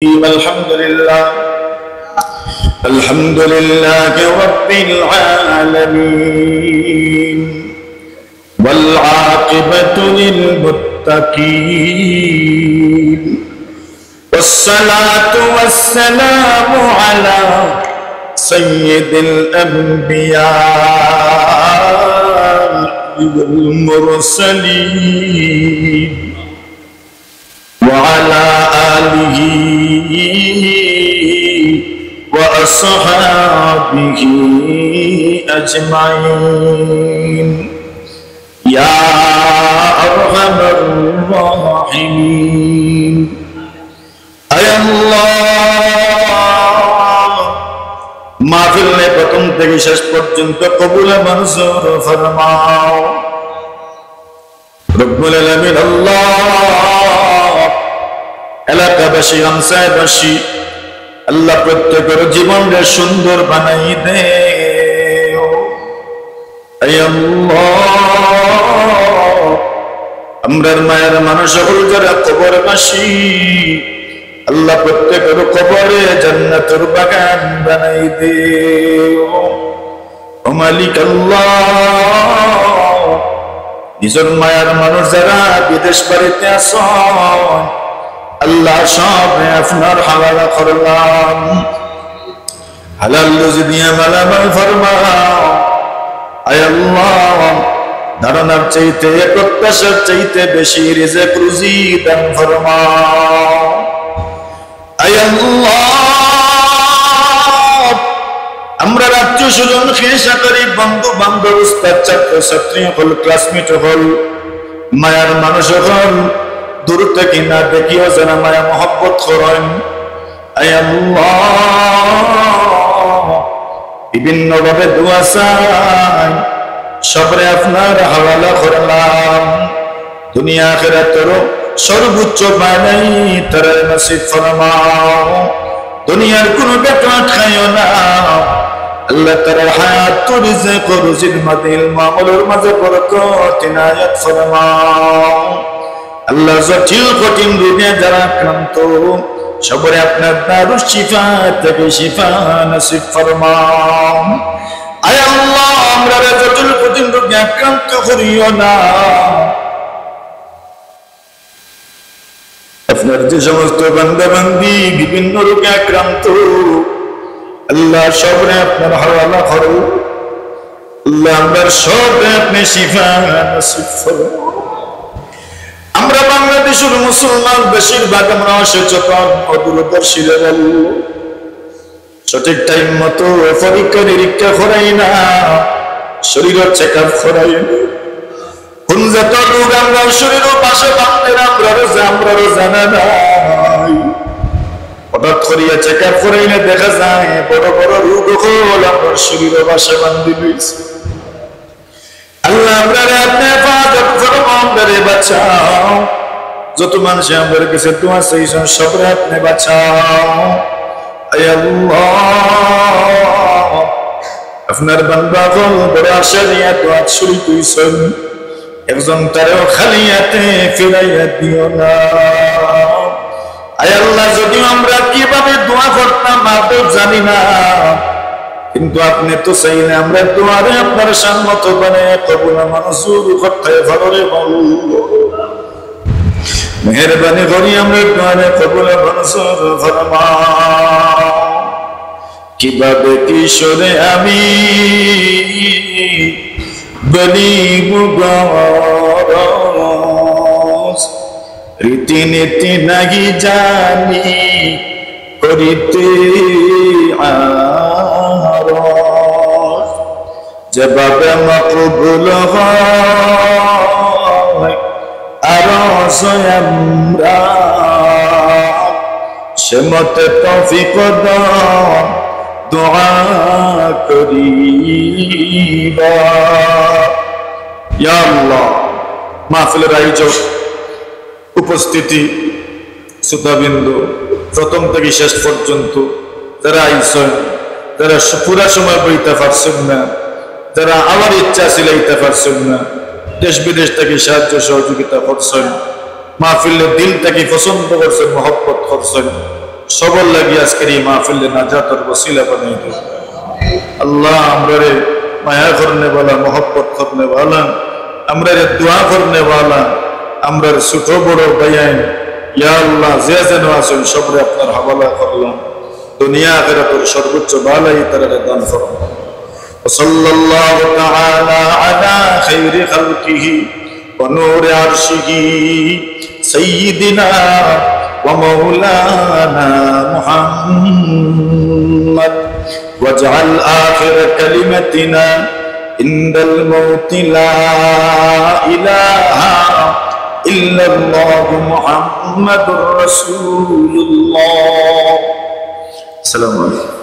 الحمد لله رب العالمين والعاقبة للمتقين والصلاة والسلام على سيد الأنبياء والمرسلين وعلى آله وأصحابه أجمعين يا أرحم الراحمين أي الله মাহফিল নে প্রথম থেকে শেষ পর্যন্ত কবুল মনজুর ফরমাও রব্বুল আলামিন আল্লাহ এলাকাবাসী আমসাবাসী আল্লাহ প্রত্যেকের জীবনকে সুন্দর বানাই দে আমরার মায়ের মানুষ সকল যারা কবরবাসী আল্লাহ প্রত্যেকের কবরে জান্নাতের বাগান বানাই দে ও মালিক আল্লাহ নিজের মায়ের মানুষ যারা বিদেশ বাড়িতে আসন আল্লাহ সব আপনার হাওয়ালা করলাম হালাল রুজি দিয়ে মালামাল ফরমাও আয় আল্লাহ ধারণার চাইতে প্রত্যাশার চাইতে বেশি রিজিক রুজি দান ফরমাও আয় আল্লাহ আমরা আত্মীয় স্বজন খেসা করি বন্ধু বান্ধব উস্তাদ ছাত্র ছাত্রী হল ক্লাসমেট হল মায়ার মানুষ হল দূর থেকে না দেখিও যেন মায়া মহব্বত করেন আয় আল্লাহ বিভিন্ন ভাবে দোয়া চাই সবরে আপনার হাওয়ালা করলাম দুনিয়া আখিরাতের সর্বোচ্চ বানাই তারা নসিব ফরমাও দুনিয়ার কোনো বেটা খাইও না আল্লাহ তাআলা হায়াত রিজিক রুজির মাদিল মামুলের মাঝে বরকত ইনায়াত ফরমাও আল্লাহ জটিল কঠিন রোগে যারা আক্রান্ত সবরে আপনার দারুস শিফা থেকে শিফা নসিব ফরমাও আয় আল্লাহ আমরা জটিল কঠিন রোগে আক্রান্ত করিও না আপনার যে সমস্ত বান্দা বান্দি বিভিন্ন রোগে আক্রান্ত আল্লাহ সবরে আপনার হাওয়ালা করো আল্লাহ আমরা সবরে আপনি শিফা নসিব ফরমাও আমরা বাংলাদেশের মুসলমান বেশিরভাগ আমরা সচেতন অদূরদর্শী সঠিক টাইম মতো পরীক্ষা নিরীক্ষা করাই না শরীরের চেক আপ করাই না কোন যত রোগ আমরা শরীরের পাশে বাঁধতে আমরারও জানা নাই হঠাৎ করিয়া চেক আপ করাই না দেখা যায় বড় বড় রোগ হল আমার শরীরের পাশে বান্ধি লইছে আল্লাহ আপনারা আপনি হেফাজত ফরমাও আমাদের বাঁচাও যত মানুষ আমাদের কাছে দোয়া চাইছেন সবরে আপনি বাঁচাও আয় আল্লাহ আপনার বান্দা হল বড় আশা নিয়ে দোয়া শুরু করেছেন একজন তারেও খালি হাতে ফিরাইয়া দিও না আয় আল্লাহ যদিও আমরা কিভাবে দোয়া করতাম আদৌ জানি না কিন্তু আপনি তো চাইলে আমরা দোয়ারে আপনার সম্মত বনে কবুল মনজুর করতে ভালোরে বলবো মেহেরবানি করি আমরা দোয়ারে কবুল মনজুর ফরমাও কিভাবে কিশোরে আমি বলিব গরজ রীতিনীতি নাহি জানি করিতে যেভাবে মকবুল হয় আরজ আমরা সে মতে তৌফিক দাও দোয়া করিবা ইয়া আল্লাহ মাহফিলের আয়োজক উপস্থিতি শ্রোতাবৃন্দ প্রথম থেকে শেষ পর্যন্ত যারা আইসন যারা পুরা সময় বইতে পারছেন না যারা আমার ইচ্ছা সিলাইতে পারছেন না দেশ বিদেশ থেকে সাহায্য সহযোগিতা করছেন মাহফিলের দিল থেকে পছন্দ করছেন মহব্বত করছেন সবল লাগি আজকের এই মাহফিলে নাজাতের ওসিলা বানাই দাও আল্লাহ আমরারে মায়া করনে वाला मोहब्बत करने वाला আমরারে দোয়া করনে वाला আমরার ছোট বড় ভাইয়ান ইয়া আল্লাহ যে যেন আছেন সবরে আপনার হাওয়ালা করলাম দুনিয়া আখিরাতের সর্বোচ্চ ভালাই তারে দান করুন وصلى الله تعالى على خير خلقه ونور عرشه سيدنا ومولانا محمد واجعل آخر كلمتنا عند الموت لا إله إلا الله محمد رسول الله السلام عليكم